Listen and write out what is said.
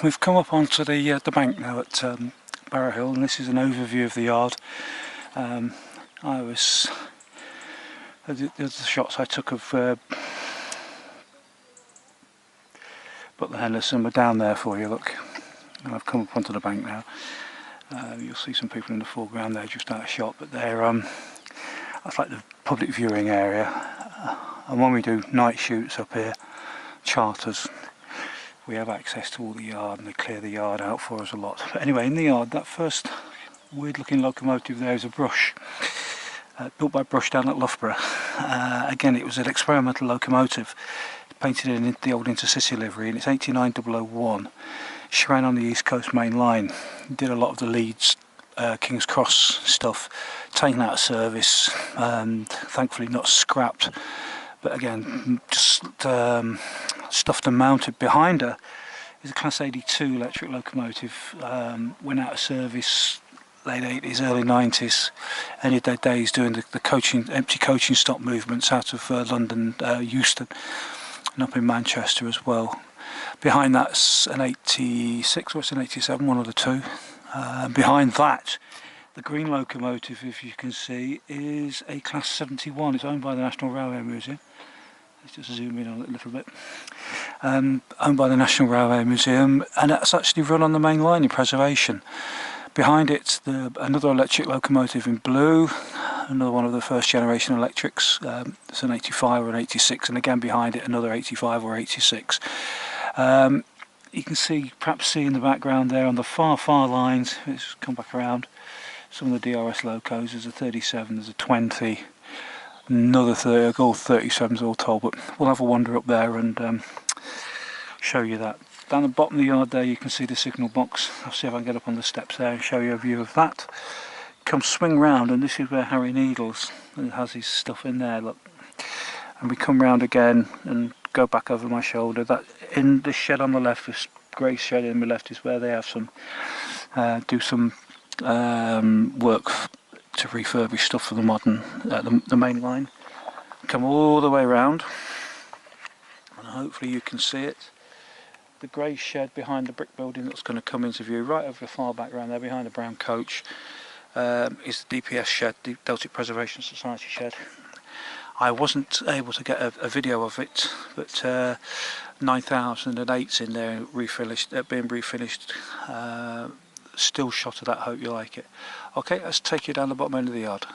we've come up onto the bank now at Barrow Hill, and this is an overview of the yard. The shots I took of Butler Henderson were down there for you, look. And I've come up onto the bank now. You'll see some people in the foreground there just out of shot, but they're that's like the public viewing area. And when we do night shoots up here, charters, we have access to all the yard and they clear the yard out for us a lot. But anyway, in the yard, that first weird looking locomotive there is a Brush, built by Brush down at Loughborough. Again, it was an experimental locomotive, painted in the old Intercity livery, and it's 89001. She ran on the East Coast Main Line, did a lot of the Leeds, King's Cross stuff, taken out of service and thankfully not scrapped. But again, just stuffed and mounted. Behind her is a Class 82 electric locomotive, went out of service late 80s, early 90s, ended their days doing the empty coaching stop movements out of London, Euston, and up in Manchester as well. Behind that's an 86 or it's an 87, one of the two. Behind that, the green locomotive, if you can see, is a Class 71. It's owned by the National Railway Museum. Let's just zoom in on it a little bit. Owned by the National Railway Museum, and it's actually run on the main line in preservation. Behind it, another electric locomotive in blue, another one of the first generation electrics. It's an 85 or an 86, and again behind it another 85 or 86. You can perhaps see in the background there on the far lines, let's come back around, some of the DRS locos. There's a 37, there's a 20, another 30, all 37s all told, but we'll have a wander up there and show you that. Down the bottom of the yard there you can see the signal box. I'll see if I can get up on the steps there and show you a view of that. Come swing round, and this is where Harry Needles has his stuff in there, look. And we come round again and go back over my shoulder. That in the shed on the left, this grey shed in the left, is where they have some do some work to refurbish stuff for the modern the main line. Come all the way round, and hopefully you can see it. The grey shed behind the brick building that's going to come into view right over the far background there behind the brown coach is the DPS shed, the Deltic Preservation Society shed. I wasn't able to get a video of it, but 9008's in there, being refinished, still shot of that. Hope you like it. Okay, let's take you down the bottom end of the yard.